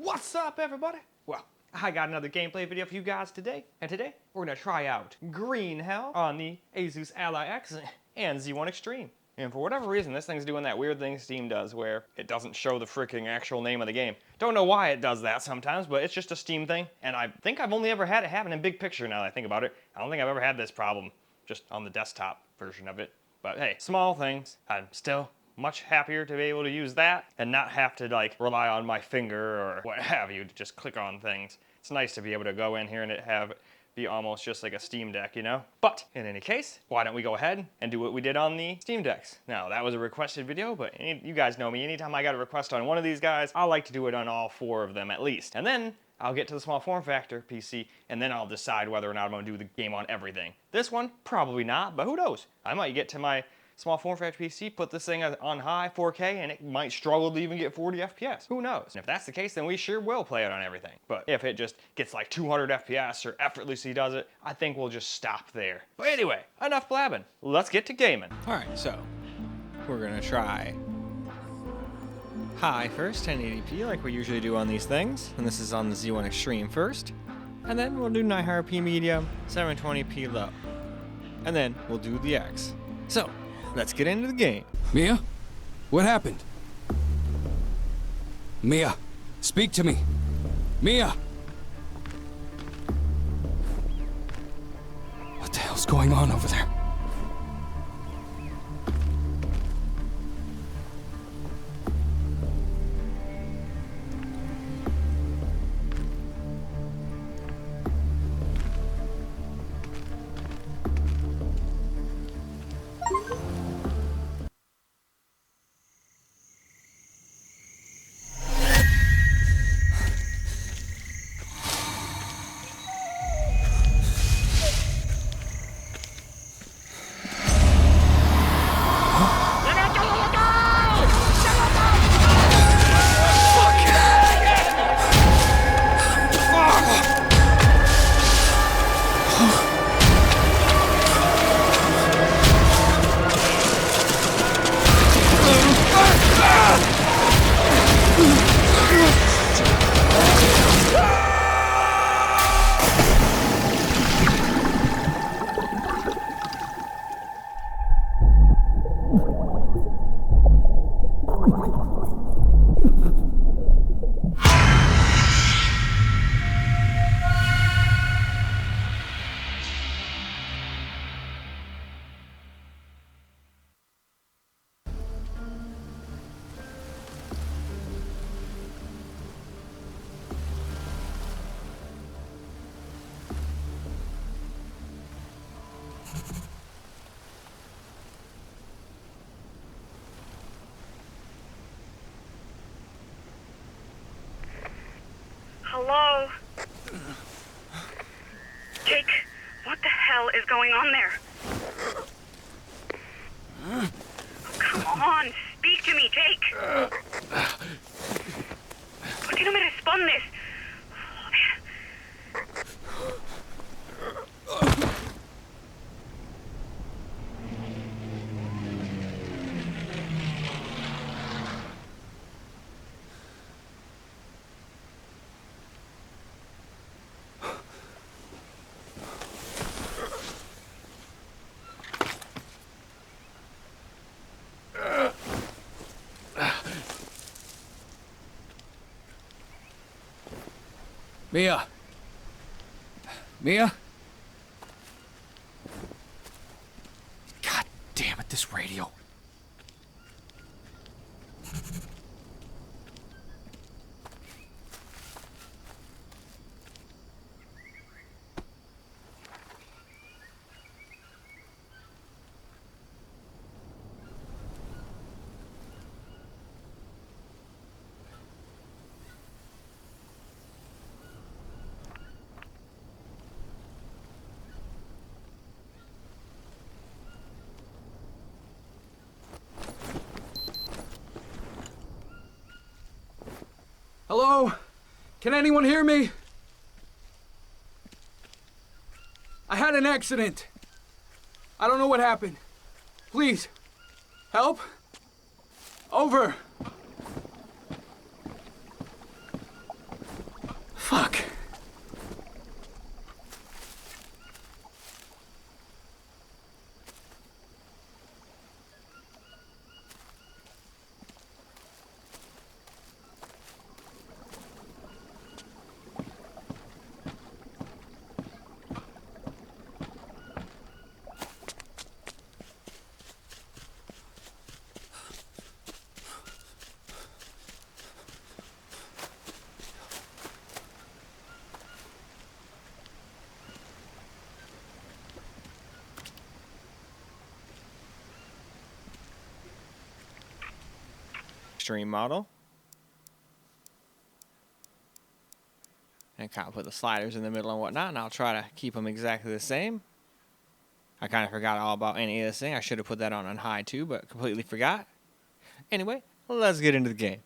What's up, everybody? Well, I got another gameplay video for you guys today, and today we're gonna try out Green Hell on the Asus Ally X and Z1 Extreme. And for whatever reason, this thing's doing that weird thing Steam does where it doesn't show the freaking actual name of the game. Don't know why it does that sometimes, but it's just a Steam thing, and I think I've only ever had it happen in big picture now that I think about it. I don't think I've ever had this problem just on the desktop version of it. But hey, small things. I'm still much happier to be able to use that and not have to like rely on my finger or what have you to just click on things. It's nice to be able to go in here and have it be almost just like a Steam Deck, you know? But in any case, why don't we go ahead and do what we did on the Steam Decks? Now, that was a requested video, but you guys know me. Anytime I got a request on one of these guys, I like to do it on all four of them at least. And then I'll get to the small form factor PC, and then I'll decide whether or not I'm gonna do the game on everything. This one, probably not, but who knows? I might get to my small form factor PC, put this thing on high 4K, and it might struggle to even get 40 FPS. Who knows? And if that's the case, then we sure will play it on everything. But if it just gets like 200 FPS or effortlessly does it, I think we'll just stop there. But anyway, enough blabbing. Let's get to gaming. All right, so we're gonna try high first, 1080p, like we usually do on these things. And this is on the Z1 Extreme first. And then we'll do 900p medium, 720p low. And then we'll do the X. So, let's get into the game. Mia? What happened? Mia, speak to me. Mia! What the hell's going on over there? Hello? Jake, what the hell is going on there? Oh, come on, speak to me, Jake. ¿Por qué no me respondes? Oh, man. Mia? Mia? God damn it, this radio. Hello? Can anyone hear me? I had an accident. I don't know what happened. Please, help? Over. Fuck. Extreme model. And kind of put the sliders in the middle and whatnot, and I'll try to keep them exactly the same. I kind of forgot all about any of this thing. I should have put that on high too, but completely forgot. Anyway, let's get into the game.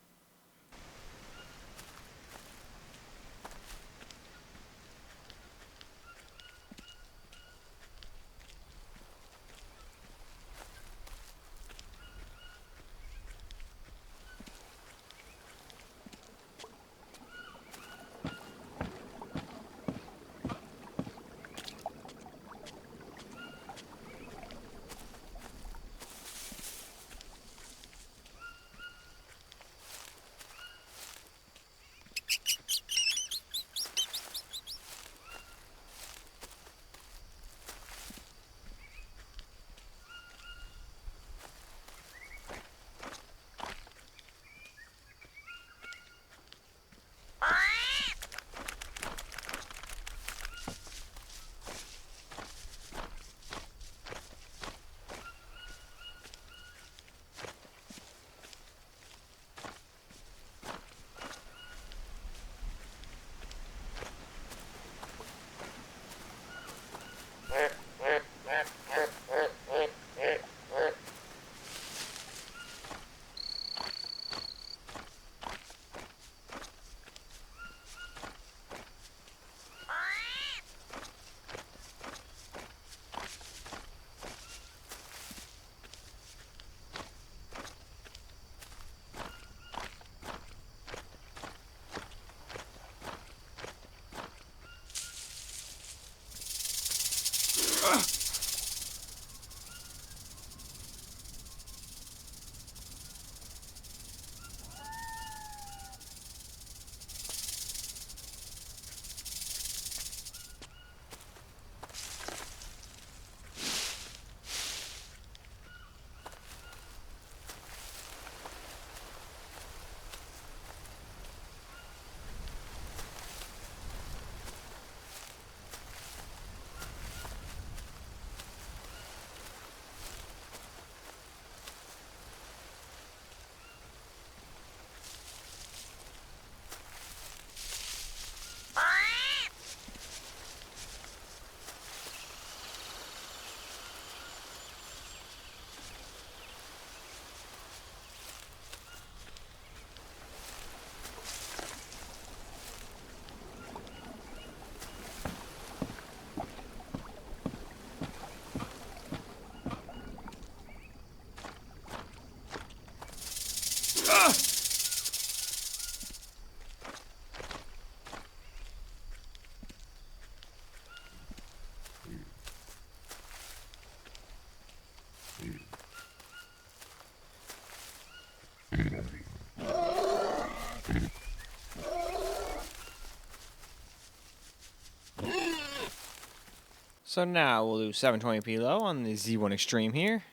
So now we'll do 720p low on the Z1 Extreme here.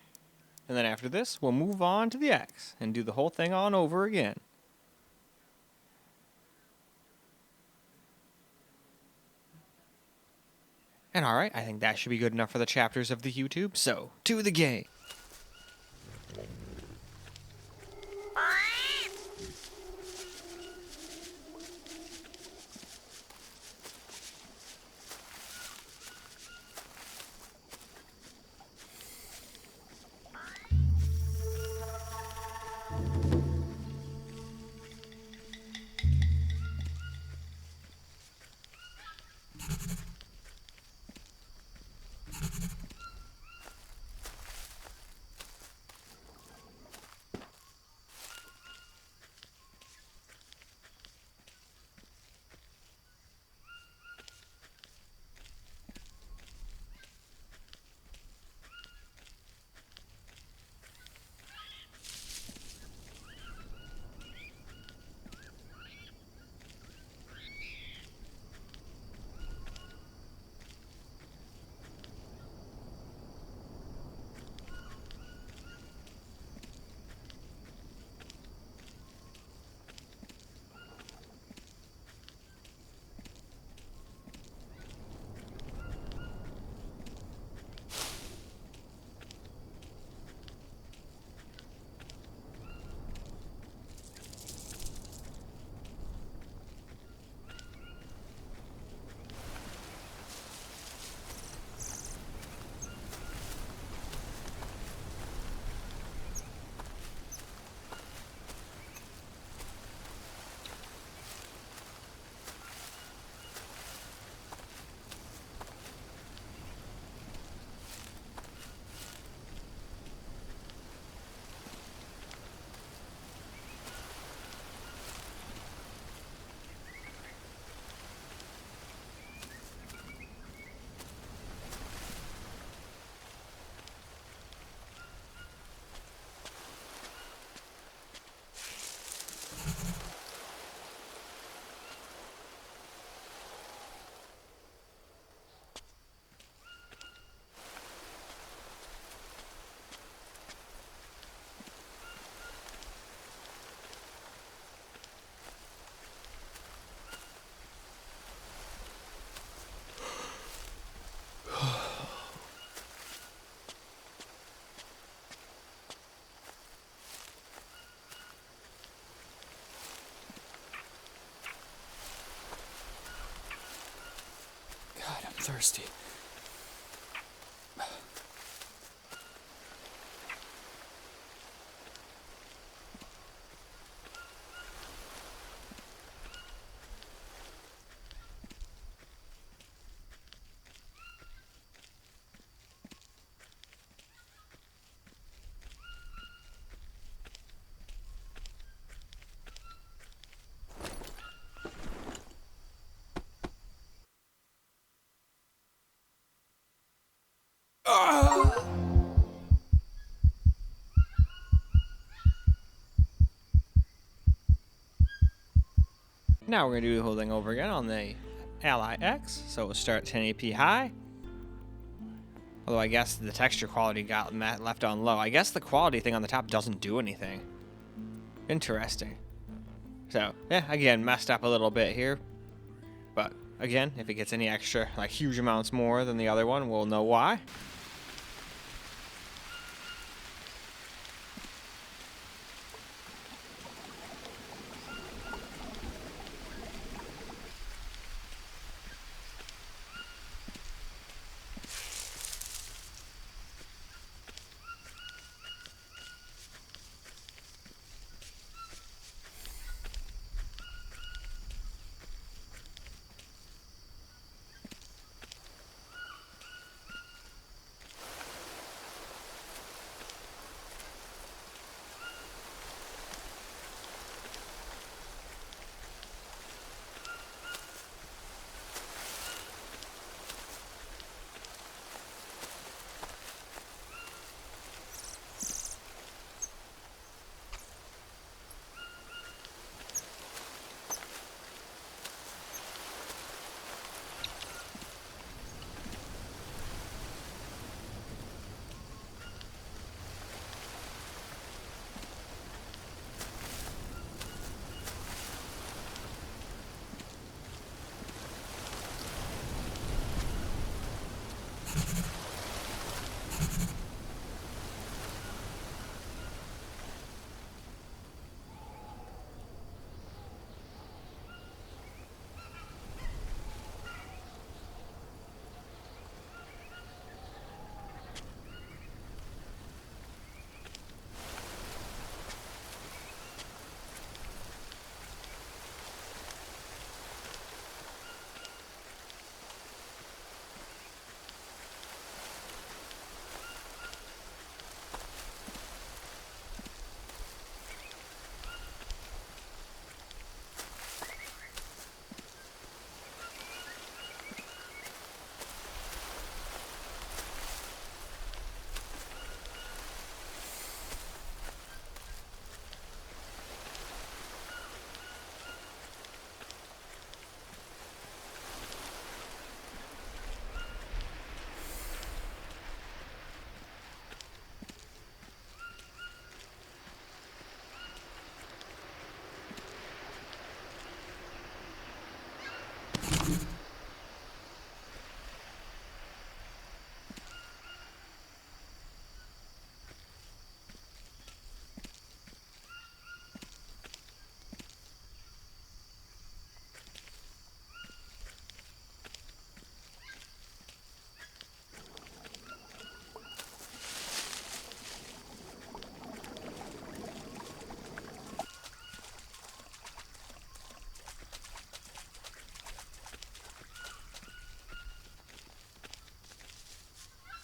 And then after this, we'll move on to the X and do the whole thing on over again. And alright, I think that should be good enough for the chapters of the YouTube, so to the game. thirsty. Now we're going to do the whole thing over again on the Ally X. So we'll start 1080p high. Although I guess the texture quality got left on low. I guess the quality thing on the top doesn't do anything. Interesting. So, yeah, again, messed up a little bit here. But, again, if it gets any extra, like huge amounts more than the other one, we'll know why.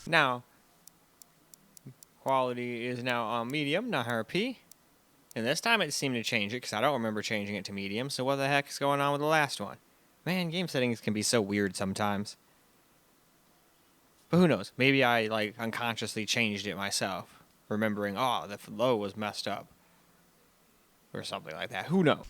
Now, quality is now on medium, not RP. And this time it seemed to change it, because I don't remember changing it to medium, so what the heck is going on with the last one? Man, game settings can be so weird sometimes. But who knows, maybe I, like, unconsciously changed it myself, remembering, oh, the flow was messed up. Or something like that, who knows?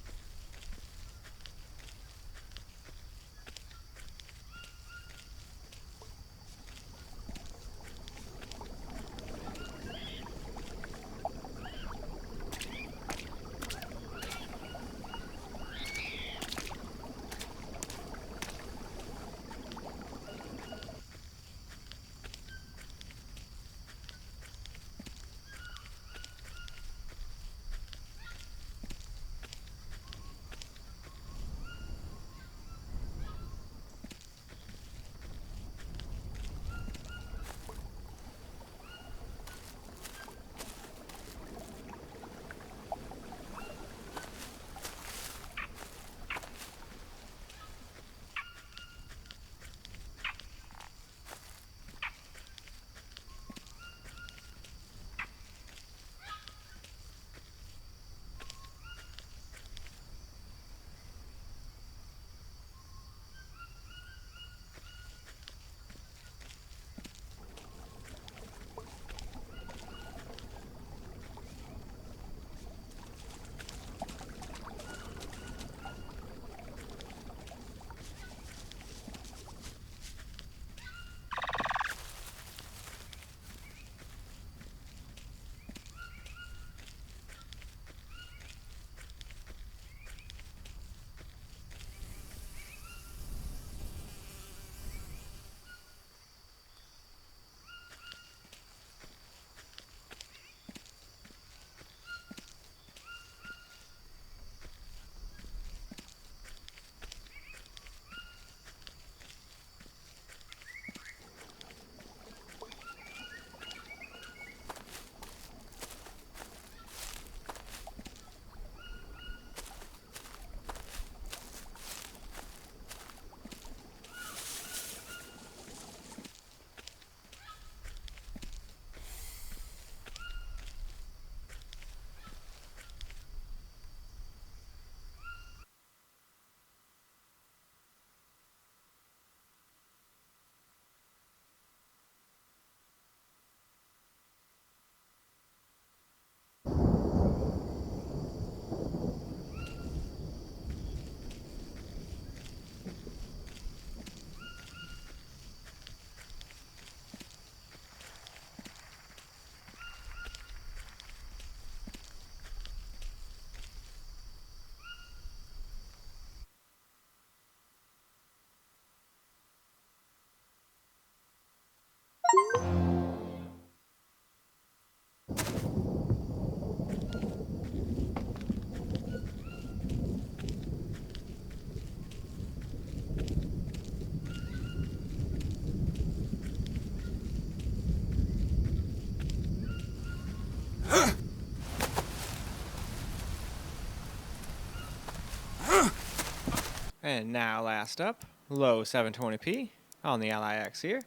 And now last up, low 720p on the LIX here.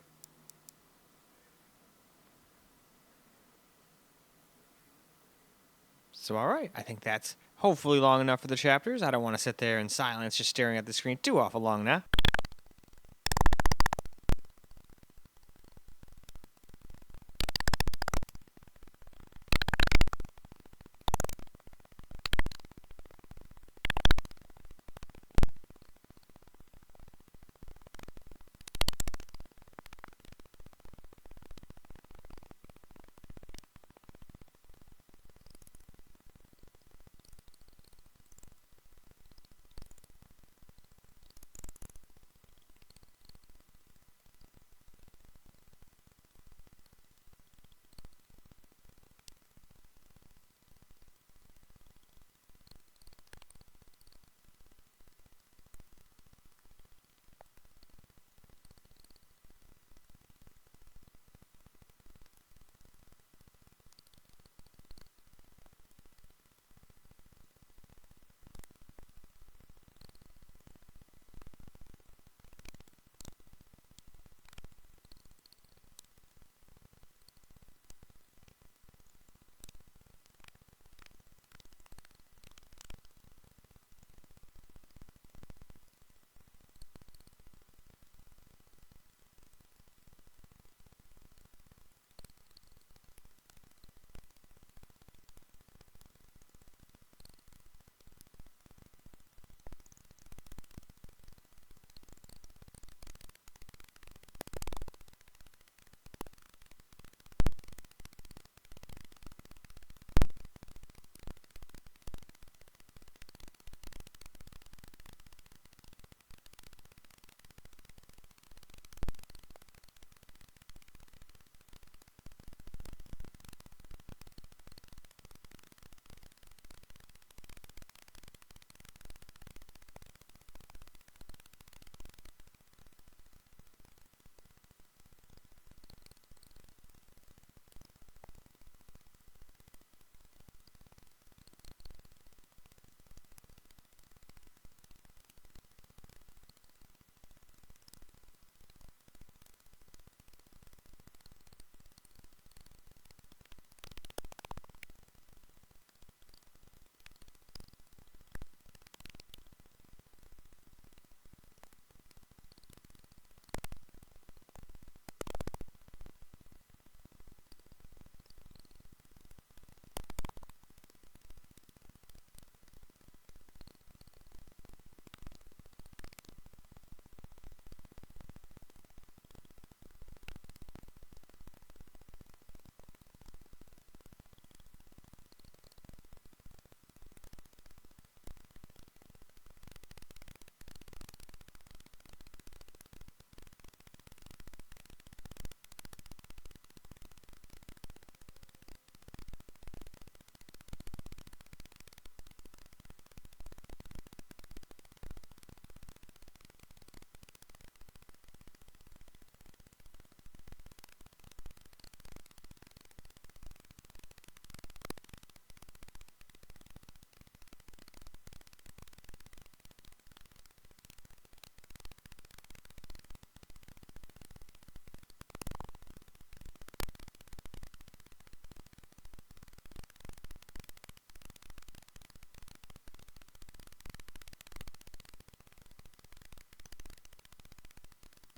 So alright, I think that's hopefully long enough for the chapters. I don't want to sit there in silence just staring at the screen too awful long now.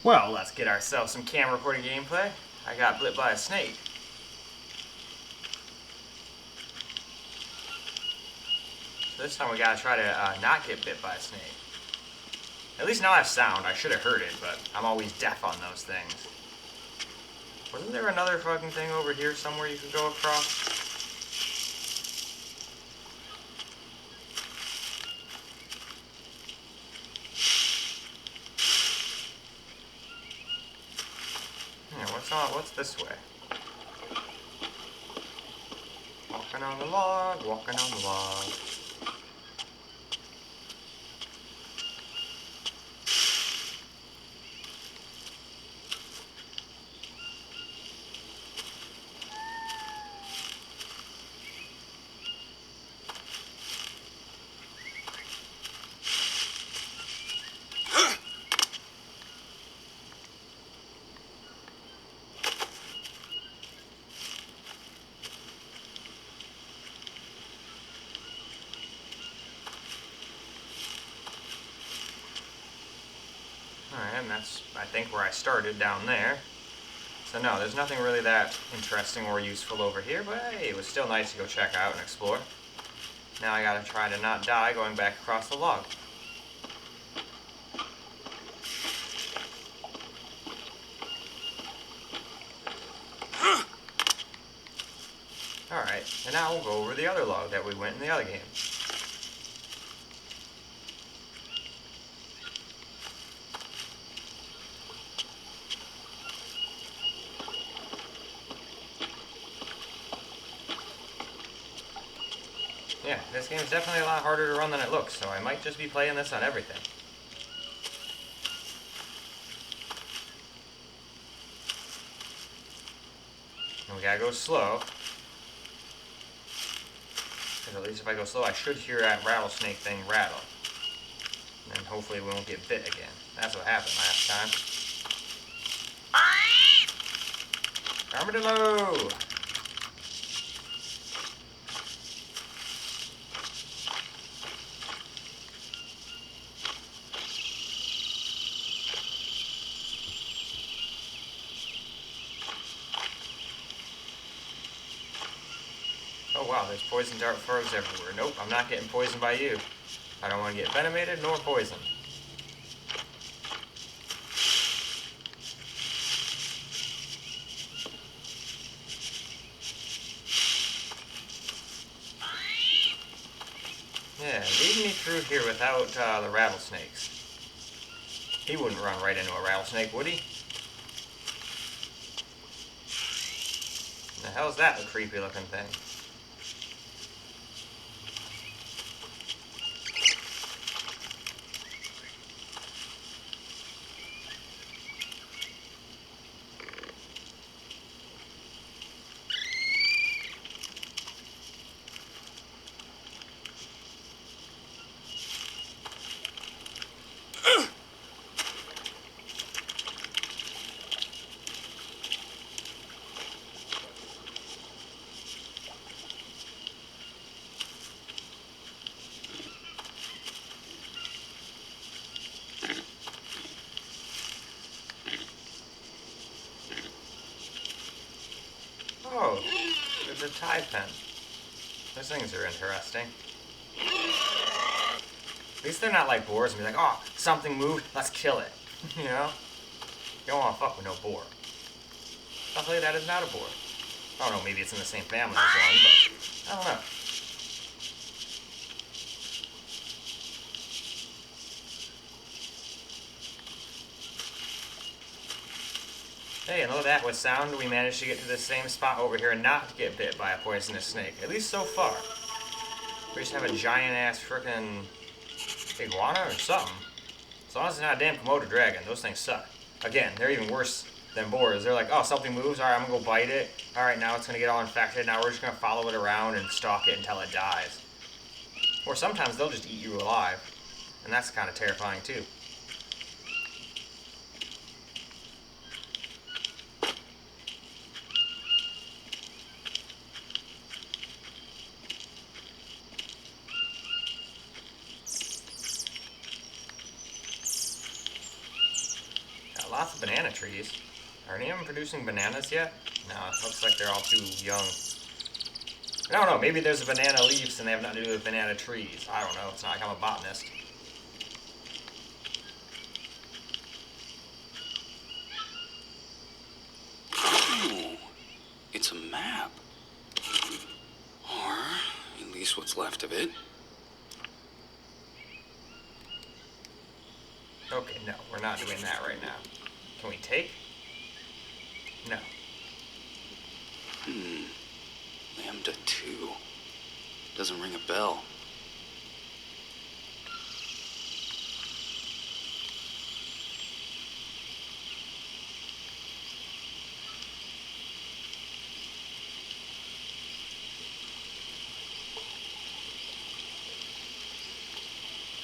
Well, let's get ourselves some camera recording gameplay. I got bit by a snake. So this time we gotta try to not get bit by a snake. At least now I have sound. I should have heard it, but I'm always deaf on those things. Wasn't there another fucking thing over here somewhere you could go across? What's this way? Walking on the log, walking on the log. Alright, and that's, I think, where I started, down there. So no, there's nothing really that interesting or useful over here, but hey, it was still nice to go check out and explore. Now I gotta try to not die going back across the log. Alright, and now we'll go over the other log that we went in the other game. Yeah, this game is definitely a lot harder to run than it looks, so I might just be playing this on everything. And we gotta go slow. Because at least if I go slow, I should hear that rattlesnake thing rattle. And then hopefully we won't get bit again. That's what happened last time. Armadillo! Oh wow, there's poison dart frogs everywhere. Nope, I'm not getting poisoned by you. I don't want to get venomated nor poisoned. Yeah, leading me through here without the rattlesnakes. He wouldn't run right into a rattlesnake, would he? The hell's that, the creepy looking thing? Oh, there's a tie pen. Those things are interesting. At least they're not like boars and be like, oh, something moved, let's kill it. You know? You don't want to fuck with no boar. Luckily that is not a boar. I don't know, maybe it's in the same family as one, but I don't know. Hey, and look at that, with sound we managed to get to the same spot over here and not get bit by a poisonous snake. At least so far. We just have a giant ass frickin' iguana or something. As long as it's not a damn Komodo dragon, those things suck. Again, they're even worse than boars. They're like, oh, something moves, alright, I'm gonna go bite it. Alright, now it's gonna get all infected, now we're just gonna follow it around and stalk it until it dies. Or sometimes they'll just eat you alive. And that's kind of terrifying too. Lots of banana trees. Are any of them producing bananas yet? No, it looks like they're all too young. I don't know, maybe there's a banana leaves and they have nothing to do with banana trees. I don't know, it's not like I'm a botanist. Oh, it's a map. Or at least what's left of it. Okay, no, we're not doing that right now. Can we take? No. Lambda 2. Doesn't ring a bell.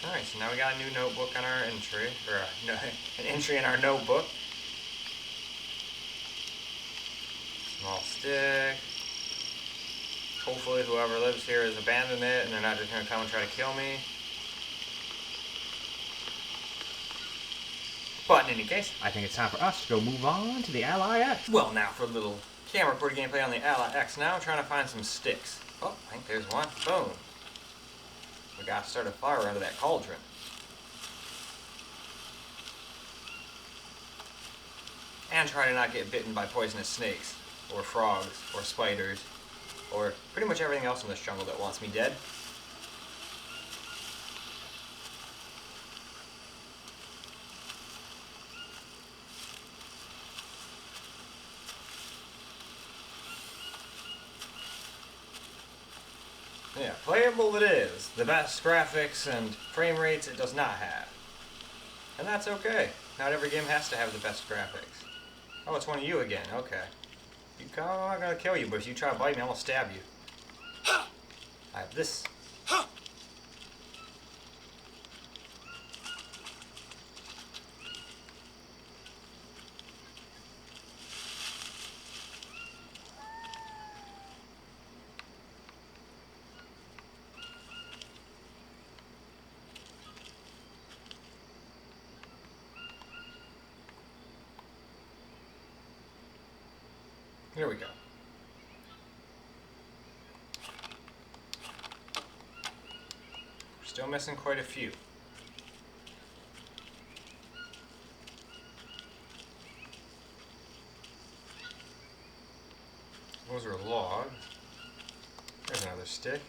Alright, so now we got a new notebook on our entry, or no, an entry in our notebook. Small stick. Hopefully whoever lives here has abandoned it and they're not just going to come and try to kill me. But in any case, I think it's time for us to go move on to the Ally X. Well, now for a little camera recording gameplay on the Ally X. Now I'm trying to find some sticks. Oh, I think there's one. Boom. We got to start a fire under that cauldron. And try to not get bitten by poisonous snakes, or frogs, or spiders, or pretty much everything else in this jungle that wants me dead. Yeah, playable it is. The best graphics and frame rates it does not have. And that's okay. Not every game has to have the best graphics. Oh, it's one of you again. Okay. I'm not gonna kill you, but if you try to bite me, I'm gonna stab you. I have this. Here we go. We're still missing quite a few. Those are logs. There's another stick.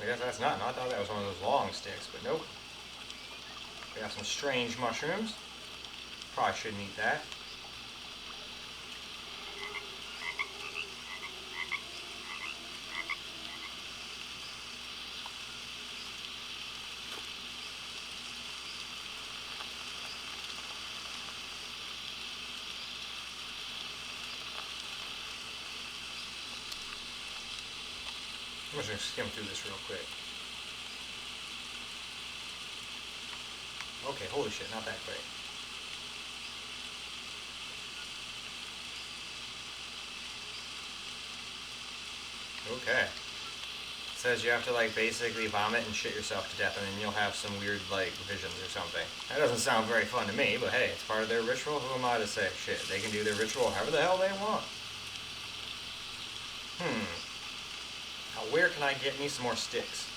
I guess that's not. I thought that was one of those long sticks, but nope. We got some strange mushrooms. Probably shouldn't eat that. I'm just going to skim through this real quick. Okay, holy shit, not that quick. Okay. It says you have to like basically vomit and shit yourself to death and then you'll have some weird like visions or something. That doesn't sound very fun to me, but hey, it's part of their ritual. Who am I to say? Shit, they can do their ritual however the hell they want. Now where can I get me some more sticks?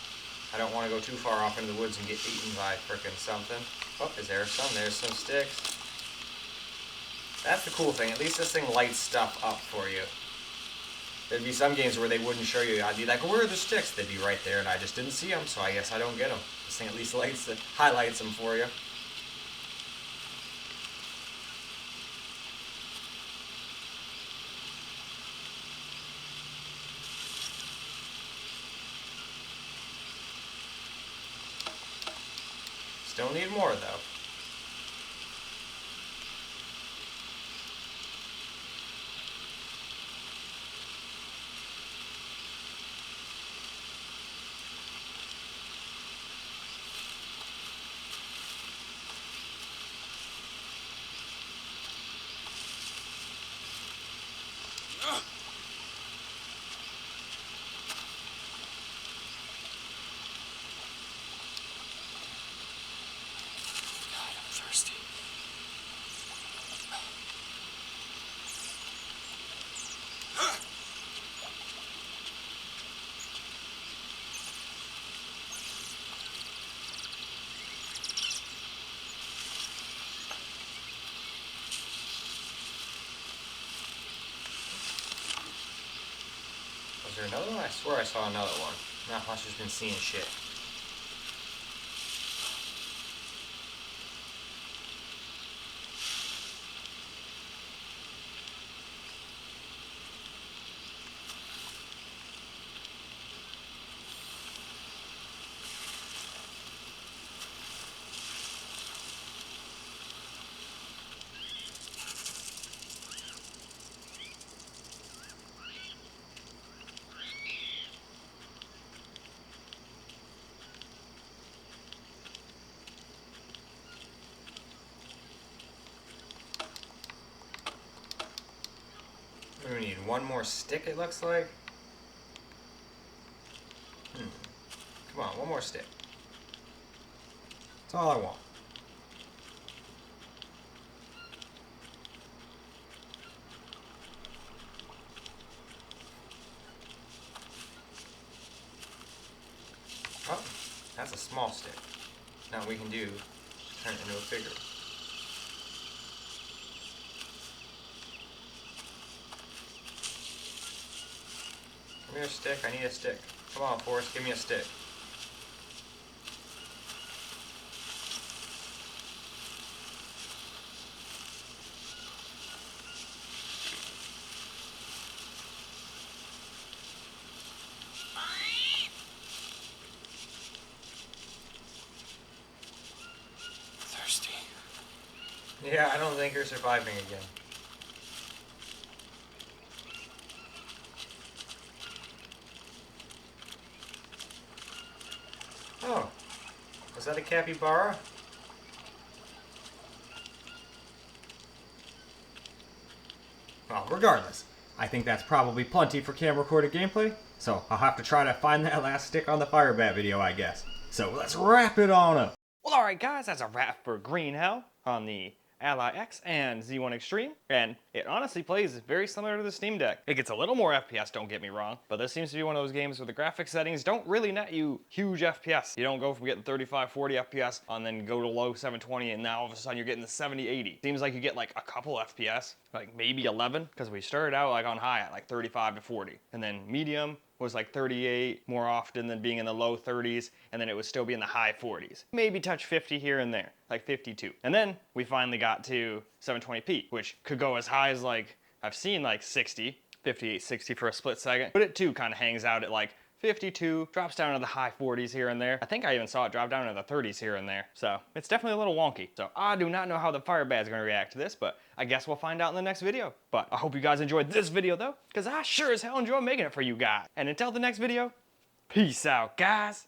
I don't want to go too far off into the woods and get eaten by frickin' something. Oh, is there some? There's some sticks. That's the cool thing. At least this thing lights stuff up for you. There'd be some games where they wouldn't show you. I'd be like, where are the sticks? They'd be right there, and I just didn't see them, so I guess I don't get them. This thing at least highlights them for you. Still need more, though. Was there another one? I swear I saw another one. Nah, I've just been seeing shit. one more stick, it looks like. Come on, one more stick. That's all I want. Oh, that's a small stick. Now we can do, turn it into a figure. Give me a stick, I need a stick. Come on, Forrest, give me a stick. Thirsty. Yeah, I don't think you're surviving again. Oh, was that a capybara? Well, regardless, I think that's probably plenty for camera-recorded gameplay, so I'll have to try to find that last stick on the fire bat video, I guess. So let's wrap it on up. Well, alright guys, that's a wrap for Green Hell on the Ally X and Z1 Extreme, and it honestly plays very similar to the Steam Deck. It gets a little more FPS, don't get me wrong, but this seems to be one of those games where the graphics settings don't really net you huge FPS. You don't go from getting 35, 40 FPS and then go to low 720 and now all of a sudden you're getting the 70, 80. Seems like you get like a couple FPS, like maybe 11, because we started out like on high at like 35 to 40, and then medium was like 38 more often than being in the low 30s, and then it would still be in the high 40s. Maybe touch 50 here and there, like 52. And then we finally got to 720p, which could go as high as like, I've seen like 60, 58, 60 for a split second, but it too kind of hangs out at like 52, drops down to the high 40s here and there. I think I even saw it drop down to the 30s here and there. So it's definitely a little wonky. So I do not know how the Firebat is going to react to this, but I guess we'll find out in the next video. But I hope you guys enjoyed this video though, because I sure as hell enjoy making it for you guys. And until the next video, peace out guys.